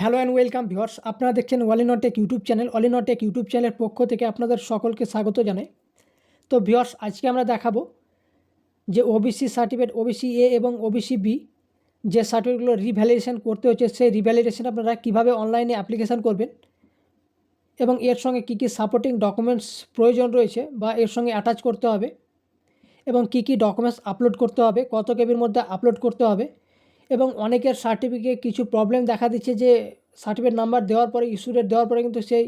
Hello and welcome viewers, আপনারা দেখছেন all in one take YouTube channel. All in one take YouTube চ্যানেলের পক্ষ থেকে আপনাদের সকলকে স্বাগত জানাই। তো ভিউয়ার্স, আজকে আমরা দেখাবো যে ওবিসি সার্টিফিকেট, ওবিসি এ এবং ওবিসি বি যে সার্টিফিকেটগুলো রিভ্যালিডেশন করতে হচ্ছে, সেই রিভ্যালিডেশন আপনারা কীভাবে অনলাইনে অ্যাপ্লিকেশান করবেন এবং এর সঙ্গে কী কী সাপোর্টিং ডকুমেন্টস প্রয়োজন রয়েছে বা এর সঙ্গে অ্যাটাচ করতে হবে এবং কী কী ডকুমেন্টস আপলোড করতে হবে, কত কেবির মধ্যে আপলোড করতে হবে। এবং অনেকের সার্টিফিকেট কিছু প্রবলেম দেখা দিচ্ছে যে সার্টিফিকেট নাম্বার দেওয়ার পরে, ইস্যু ডেট দেওয়ার পরে কিন্তু সেই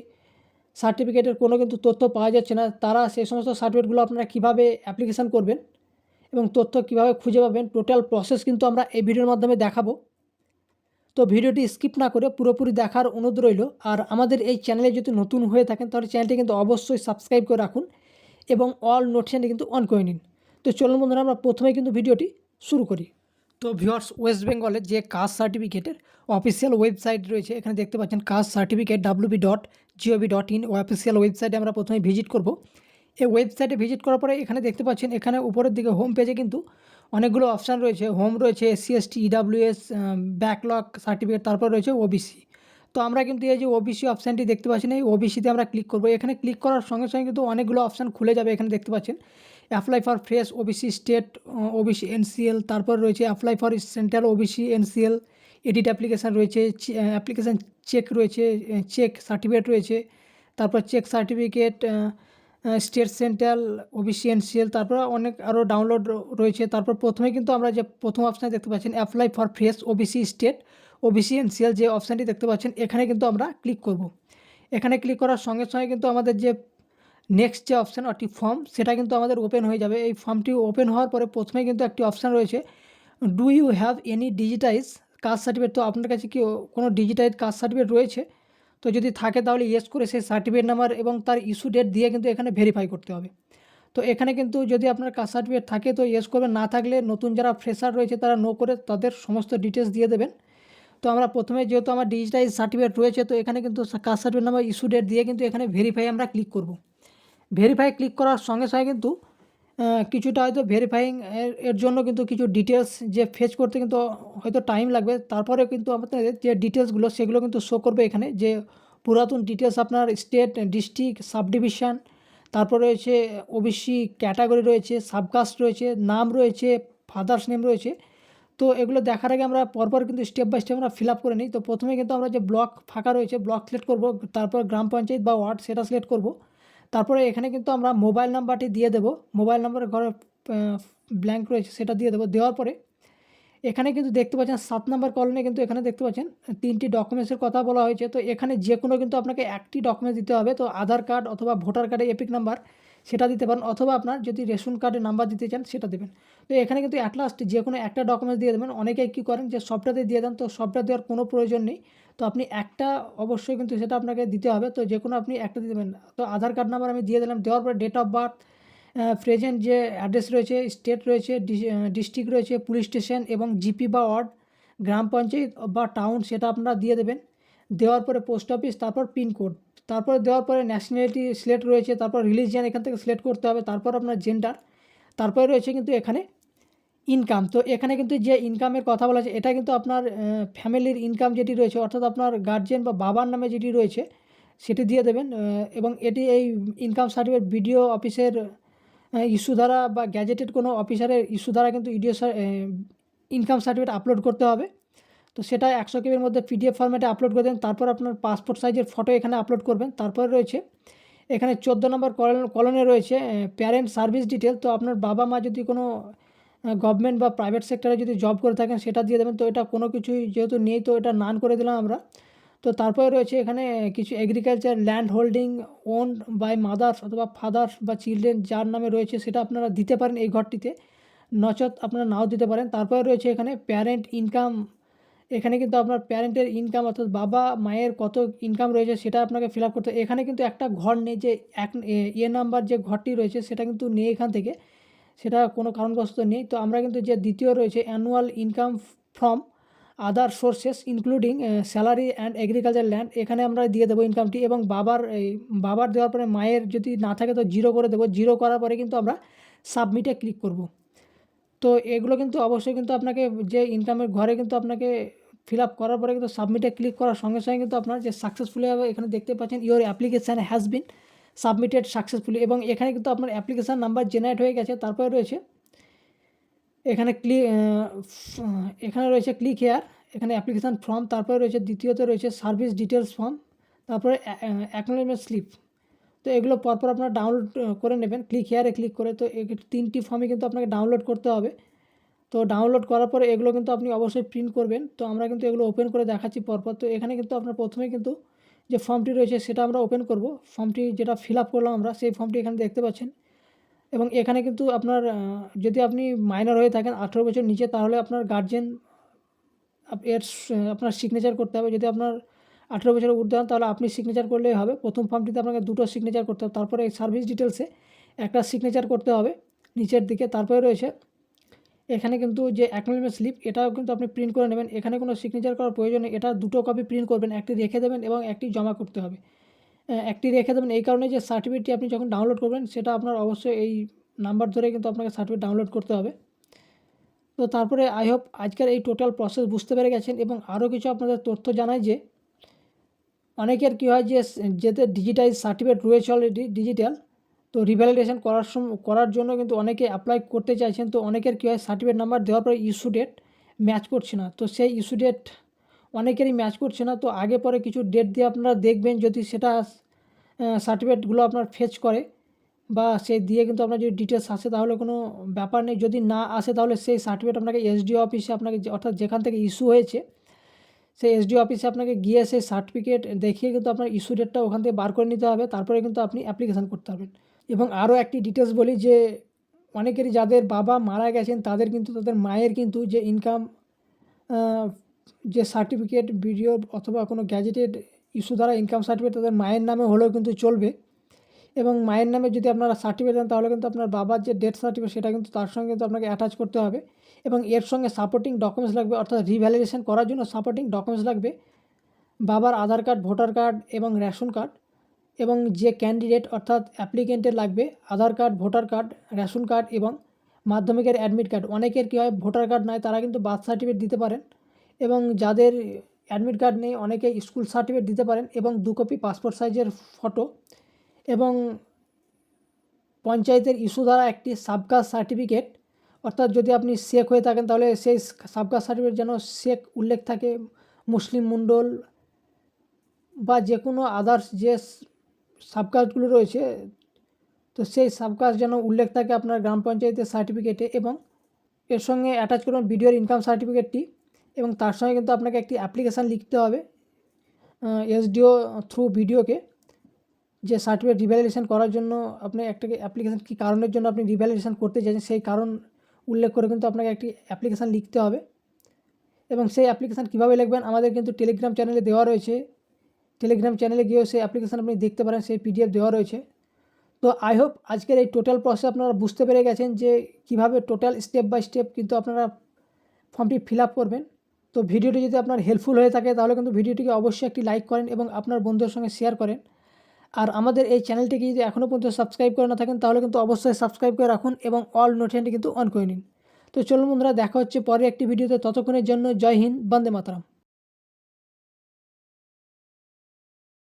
সার্টিফিকেটের কোনো কিন্তু তথ্য পাওয়া যাচ্ছে না। তারা সেই সমস্ত সার্টিফিকেটগুলো আপনারা কীভাবে অ্যাপ্লিকেশান করবেন এবং তথ্য কীভাবে খুঁজে পাবেন, টোটাল প্রসেস কিন্তু আমরা এই ভিডিওর মাধ্যমে দেখাবো। তো ভিডিওটি স্কিপ না করে পুরোপুরি দেখার অনুরোধ রইল। আর আমাদের এই চ্যানেলে যদি নতুন হয়ে থাকেন তাহলে চ্যানেলটি কিন্তু অবশ্যই সাবস্ক্রাইব করে রাখুন এবং অল নোটিফিকেশনটি কিন্তু অন করে নিন। তো চলুন বন্ধুরা, আমরা প্রথমে কিন্তু ভিডিওটি শুরু করি। তো ভিউয়ার্স, ওয়েস্ট বেঙ্গলের যে কাস্ট সার্টিফিকেটের অফিসিয়াল ওয়েবসাইট রয়েছে, এখানে দেখতে পাচ্ছেন কাস্ট সার্টিফিকেট www.gov.in অফিসিয়াল ওয়েবসাইটে আমরা প্রথমে ভিজিট করব। এই ওয়েবসাইটে ভিজিট করার পরে এখানে দেখতে পাচ্ছেন, এখানে উপরের দিকে হোম পেজে কিন্তু অনেকগুলো অপশান রয়েছে। হোম রয়েছে SC ST EWS backlog certificate, তারপর রয়েছে ওবিসি। তো আমরা কিন্তু এই যে ওবিসি অপশানটি দেখতে পাচ্ছেন, এই ওবিসিতে আমরা ক্লিক করব। এখানে ক্লিক করার সঙ্গে সঙ্গে কিন্তু অনেকগুলো অপশান খুলে যাবে। এখানে দেখতে পাচ্ছেন apply for fresh OBC state OBC NCL, তারপর রয়েছে apply for central OBC NCL, edit application রয়েছে, অ্যাপ্লিকেশান চেক রয়েছে, চেক সার্টিফিকেট রয়েছে, তারপর check certificate state central OBC NCL, তারপর অনেক আরও ডাউনলোড রয়েছে। তারপর প্রথমে কিন্তু আমরা যে প্রথম অপশানে দেখতে পাচ্ছেন apply for fresh OBC state OBC NCL, যে অপশানটি দেখতে পাচ্ছেন এখানে কিন্তু আমরা ক্লিক করব। এখানে ক্লিক করার সঙ্গে সঙ্গে কিন্তু আমাদের যে নেক্সট যে অপশান অর্থাৎ ফর্ম, সেটা কিন্তু আমাদের ওপেন হয়ে যাবে। এই ফর্মটি ওপেন হওয়ার পরে প্রথমে কিন্তু একটি অপশান রয়েছে, do you have any digitize caste certificate. তো আপনার কাছে কি কোনো ডিজিটাইজ কাস্ট সার্টিফিকেট রয়েছে? তো যদি থাকে তাহলে ইয়েস করে সেই সার্টিফিকেট নাম্বার এবং তার ইস্যু ডেট দিয়ে কিন্তু এখানে ভেরিফাই করতে হবে। তো এখানে কিন্তু যদি আপনার কাস্ট সার্টিফিকেট থাকে তো ইয়েস করবেন, না থাকলে নতুন যারা ফ্রেশার রয়েছে তারা নো করে তাদের সমস্ত ডিটেলস দিয়ে দেবেন। তো আমরা প্রথমে যেহেতু আমার ডিজিটাইজ সার্টিফিকেট রয়েছে, তো এখানে কিন্তু caste certificate number issue date দিয়ে কিন্তু এখানে ভেরিফাই আমরা ক্লিক করব। ভেরিফাই ক্লিক করার সঙ্গে সঙ্গে কিন্তু কিছুটা হয়তো ভেরিফাইং এর জন্য কিন্তু কিছু ডিটেলস যে ফেচ করতে কিন্তু হয়তো টাইম লাগবে। তারপরে কিন্তু আপনাদের যে ডিটেলসগুলো সেগুলো কিন্তু শো করবে এখানে, যে পুরাতন ডিটেলস আপনার স্টেট, ডিস্ট্রিক্ট, সাব ডিভিশন, তারপর রয়েছে ওবিসি ক্যাটাগরি রয়েছে, সাবকাস্ট রয়েছে, নাম রয়েছে, ফাদার্স নেম রয়েছে। তো এগুলো দেখার আগে আমরা পরপর কিন্তু স্টেপ বাই স্টেপ আমরা ফিল আপ করে নিই। তো প্রথমে কিন্তু আমরা যে ব্লক ফাঁকা রয়েছে, ব্লক সিলেক্ট করব, তারপর গ্রাম পঞ্চায়েত বা ওয়ার্ড সেটা সিলেক্ট করব। তারপরে এখানে কিন্তু আমরা মোবাইল নাম্বারটি দিয়ে দেব। মোবাইল নাম্বারের ঘরে ব্ল্যাঙ্ক রয়েছে, সেটা দিয়ে দেবো। দেওয়ার পরে এখানে কিন্তু দেখতে পাচ্ছেন 7 নম্বর কলমে কিন্তু এখানে দেখতে পাচ্ছেন 3টি ডকুমেন্টসের কথা বলা হয়েছে। তো এখানে যে কোনো কিন্তু আপনাকে একটি ডকুমেন্টস দিতে হবে। তো আধার কার্ড অথবা ভোটার কার্ডের এপিক নাম্বার সেটা দিতে পারেন, অথবা আপনার যদি রেশন কার্ডের নাম্বার দিতে চান সেটা দেবেন। তো এখানে কিন্তু অ্যাট লাস্ট যে কোনো একটা ডকুমেন্টস দিয়ে দেবেন। অনেকেই কী করেন যে সবটাতে দিয়ে দেন, তো সবটা দেওয়ার কোনো প্রয়োজন নেই। তো আপনি একটা অবশ্যই কিন্তু সেটা আপনাকে দিতে হবে। তো যে কোনো আপনি একটা দিয়ে দেবেন। তো আধার কার্ড নাম্বার আমি দিয়ে দিলাম। দেওয়ার পরে ডেট অফ বার্থ, প্রেজেন্ট যে অ্যাড্রেস রয়েছে, স্টেট রয়েছে, ডিস্ট্রিক্ট রয়েছে, পুলিশ স্টেশন এবং জিপি বা ওয়ার্ড, গ্রাম পঞ্চায়েত বা টাউন সেটা আপনারা দিয়ে দেবেন। দেওয়ার পরে পোস্ট অফিস, তারপর পিনকোড, তারপর দেওয়ার পরে ন্যাশনালিটি সিলেক্ট রয়েছে, তারপর রিলিজিয়ান এখান থেকে সিলেক্ট করতে হবে, তারপর আপনার জেন্ডার, তারপরে রয়েছে কিন্তু এখানে ইনকাম। তো এখানে কিন্তু যে ইনকামের কথা বলা আছে এটা কিন্তু আপনার ফ্যামিলির ইনকাম যেটি রয়েছে, অর্থাৎ আপনার গার্জিয়ান বা বাবার নামে যেটি রয়েছে সেটি দিয়ে দেবেন। এবং এটি এই ইনকাম সার্টিফিকেট বিডিও অফিসের ইস্যু দ্বারা বা গ্যাজেটেড কোনো অফিসারের ইস্যু দ্বারা কিন্তু ইনকাম সার্টিফিকেট আপলোড করতে হবে। তো সেটা 100 কেবির মধ্যে PDF ফরম্যাটে আপলোড করে দেন। তারপর আপনার পাসপোর্ট সাইজের ফটো এখানে আপলোড করবেন। তারপরে রয়েছে এখানে 14 নম্বর কলনে রয়েছে প্যারেন্ট সার্ভিস ডিটেল। তো আপনার বাবা মা যদি কোনো গভর্নমেন্ট বা প্রাইভেট সেক্টরে যদি জব করে থাকেন সেটা দিয়ে দেবেন। তো এটা কোনো কিছুই যেহেতু নেই, তো এটা নান করে দিলাম আমরা। তো তারপরে রয়েছে এখানে কিছু agriculture land holding owned by mothers অথবা ফাদার্স বা চিলড্রেন যার নামে রয়েছে সেটা আপনারা দিতে পারেন এই ঘরটিতে, নচেত আপনারা নাও দিতে পারেন। তারপরে রয়েছে এখানে প্যারেন্ট ইনকাম। এখানে কিন্তু আপনার প্যারেন্টের ইনকাম অর্থাৎ বাবা মায়ের কত ইনকাম রয়েছে সেটা আপনাকে ফিল আপ করতে। এখানে কিন্তু একটা ঘর নেই, যে নাম্বার যে ঘরটি রয়েছে সেটা কিন্তু নেই এখান থেকে, সেটা কোনো কারণবশত নেই। তো আমরা কিন্তু যে দ্বিতীয় রয়েছে annual income from other sources including salary and agriculture land, এখানে আমরা দিয়ে দেবো ইনকামটি। এবং বাবার দেওয়ার পরে মায়ের যদি না থাকে তো 0 করে দেবো। 0 করার পরে কিন্তু আমরা সাবমিটে ক্লিক করব। তো এগুলো কিন্তু অবশ্যই কিন্তু আপনাকে যে ইনকামের ঘরে কিন্তু আপনাকে ফিল আপ করার পরে কিন্তু সাবমিটে ক্লিক করার সঙ্গে সঙ্গে কিন্তু আপনার যে সাকসেসফুলি হবে এখানে দেখতে পাচ্ছেন your application has been submitted successfully, এবং এখানে কিন্তু আপনার অ্যাপ্লিকেশান নাম্বার জেনারেট হয়ে গেছে। তারপরে রয়েছে এখানে এখানে রয়েছে ক্লিক হেয়ার, এখানে অ্যাপ্লিকেশান ফর্ম, তারপরে রয়েছে দ্বিতীয়তে রয়েছে সার্ভিস ডিটেলস ফর্ম, তারপরে অ্যাকনোলেজমেন্ট স্লিপ। তো এগুলো পরপর আপনারা ডাউনলোড করে নেবেন ক্লিক হেয়ারে ক্লিক করে। তো এই 3টি ফর্মই কিন্তু আপনাকে ডাউনলোড করতে হবে। তো ডাউনলোড করার পরে এগুলো কিন্তু আপনি অবশ্যই প্রিন্ট করবেন। তো আমরা কিন্তু এগুলো ওপেন করে দেখাচ্ছি পরপর। তো এখানে কিন্তু আপনার প্রথমে কিন্তু যে ফর্মটি রয়েছে সেটা আমরা ওপেন করব। ফর্মটি যেটা ফিল আপ করলাম আমরা, সেই ফর্মটি এখানে দেখতে পাচ্ছেন। এবং এখানে কিন্তু আপনার যদি আপনি মাইনর হয়ে থাকেন 18 বছর নিচে, তাহলে আপনার গার্জেন আপনার সিগনেচার করতে হবে। যদি আপনার 18 বছরের ঊর্ধ্বে হন তাহলে আপনি সিগনেচার করলেই হবে। প্রথম ফর্মটিতে আপনাকে 2টো সিগনেচার করতে হবে, তারপরে এই সার্ভিস ডিটেলসে একটা সিগনেচার করতে হবে নিচের দিকে। তারপরে রয়েছে এখানে কিন্তু যে অ্যাকনোলেজমেন্ট স্লিপ, এটাও কিন্তু আপনি প্রিন্ট করে নেবেন। এখানে কোনো সিগনেচার করার প্রয়োজন নেই, এটা 2টো কপি প্রিন্ট করবেন, একটি রেখে দেবেন এবং একটি জমা করতে হবে। একটি রেখে দেবেন এই কারণে যে সার্টিফিকেটটি আপনি যখন ডাউনলোড করবেন সেটা আপনার অবশ্যই এই নাম্বার ধরে কিন্তু আপনাকে সার্টিফিকেট ডাউনলোড করতে হবে। তো তারপরে আই হোপ আজকের এই টোটাল প্রসেস বুঝতে পেরে গেছেন। এবং আরও কিছু আপনাদের তথ্য জানাই যে অনেকের কী হয় যে যেতে ডিজিটাইজ সার্টিফিকেট রয়েছে অলরেডি ডিজিটাল, তো রিভ্যালিডেশন করার জন্য কিন্তু অনেকে অ্যাপ্লাই করতে চাইছেন। তো অনেকের কী হয় সার্টিফিকেট নাম্বার দেওয়ার পরে ইস্যু ডেট ম্যাচ করছে না। তো সেই ইস্যু ডেট অনেকেরই ম্যাচ করছে না। তো আগে পরে কিছু ডেট দিয়ে আপনারা দেখবেন, যদি সেটা সার্টিফিকেটগুলো আপনার ফেচ করে বা সে দিয়ে কিন্তু আপনার যদি ডিটেলস আসে তাহলে কোনো ব্যাপার নেই। যদি না আসে তাহলে সেই সার্টিফিকেট আপনাকে এসডিও অফিসে আপনাকে অর্থাৎ যেখান থেকে ইস্যু হয়েছে সেই এসডিও অফিসে আপনাকে গিয়ে সেই সার্টিফিকেট দেখিয়ে কিন্তু আপনার ইস্যু ডেটটা ওখান থেকে বার করে নিতে হবে। তারপরে কিন্তু আপনি অ্যাপ্লিকেশান করতে পারবেন। এবং আরও একটি ডিটেলস বলি যে অনেকেরই যাদের বাবা মারা গেছেন তাদের কিন্তু তাদের মায়ের কিন্তু যে ইনকাম যে সার্টিফিকেট ভিডিও অথবা কোনো গ্যাজেটেড ইস্যু দ্বারা ইনকাম সার্টিফিকেট তাদের মায়ের নামে হলেও কিন্তু চলবে। এবং মায়ের নামে যদি আপনারা সার্টিফিকেট দেন তাহলে কিন্তু আপনার বাবার যে ডেথ সার্টিফিকেট সেটা কিন্তু তার সঙ্গে কিন্তু আপনাকে অ্যাটাচ করতে হবে। এবং এর সঙ্গে সাপোর্টিং ডকুমেন্টস লাগবে, অর্থাৎ রিভ্যালিডেশন করার জন্য সাপোর্টিং ডকুমেন্টস লাগবে বাবার আধার কার্ড, ভোটার কার্ড এবং রেশন কার্ড। এবং যে ক্যান্ডিডেট অর্থাৎ অ্যাপ্লিকেন্টের লাগবে Aadhaar card, voter card, ration card এবং মাধ্যমিকের অ্যাডমিট কার্ড। অনেকের কী হয় ভোটার কার্ড নয়, তারা কিন্তু বার্থ সার্টিফিকেট দিতে পারেন। এবং যাদের অ্যাডমিট কার্ড নেই অনেকে স্কুল সার্টিফিকেট দিতে পারেন। এবং 2 কপি পাসপোর্ট সাইজের ফটো এবং পঞ্চায়েতের ইস্যু দ্বারা একটি সাবকাস্ট সার্টিফিকেট, অর্থাৎ যদি আপনি শেখ হয়ে থাকেন তাহলে সেই সাবকাস্ট সার্টিফিকেট যেন শেখ উল্লেখ থাকে, মুসলিম মণ্ডল বা যে কোনো আদার্স যে সাবকাস্টগুলো রয়েছে তো সেই সাবকাস্ট যেন উল্লেখ থাকে আপনার গ্রাম পঞ্চায়েতের সার্টিফিকেটে। এবং এর সঙ্গে অ্যাটাচ করবেন ভিডিওর ইনকাম সার্টিফিকেটটি। এবং তার সঙ্গে কিন্তু আপনাকে একটি অ্যাপ্লিকেশান লিখতে হবে এসডিও থ্রু ভিডিওকে, যে সার্টিফিকেট রিভ্যালিডেশন করার জন্য আপনি একটা অ্যাপ্লিকেশান কী কারণের জন্য আপনি রিভ্যালিডেশন করতে চাইছেন সেই কারণ উল্লেখ করে কিন্তু আপনাকে একটি অ্যাপ্লিকেশান লিখতে হবে। এবং সেই অ্যাপ্লিকেশান কীভাবে লিখবেন আমাদের কিন্তু টেলিগ্রাম চ্যানেলে দেওয়া রয়েছে। টেলিগ্রাম চ্যানেলে গিয়েও সেই অ্যাপ্লিকেশান আপনি দেখতে পারেন, সেই পিডিএফ দেওয়া রয়েছে। তো আই হোপ আজকের এই টোটাল প্রসেস আপনারা বুঝতে পেরে গেছেন যে কীভাবে টোটাল স্টেপ বাই স্টেপ কিন্তু আপনারা ফর্মটি ফিল আপ করবেন। তো ভিডিওটি যদি আপনার হেল্পফুল হয়ে থাকে তাহলে কিন্তু ভিডিওটিকে অবশ্যই একটি লাইক করেন এবং আপনার বন্ধুদের সঙ্গে শেয়ার করেন। আর আমাদের এই চ্যানেলটিকে যদি এখনও পর্যন্ত সাবস্ক্রাইব করে না থাকেন তাহলে কিন্তু অবশ্যই সাবস্ক্রাইব করে রাখুন এবং অল নোটিফিকেশনটি কিন্তু অন করে নিন। তো চলুন বন্ধুরা, দেখা হচ্ছে পরে একটি ভিডিওতে। ততক্ষণের জন্য জয় হিন্দ, বন্দে মাতরম।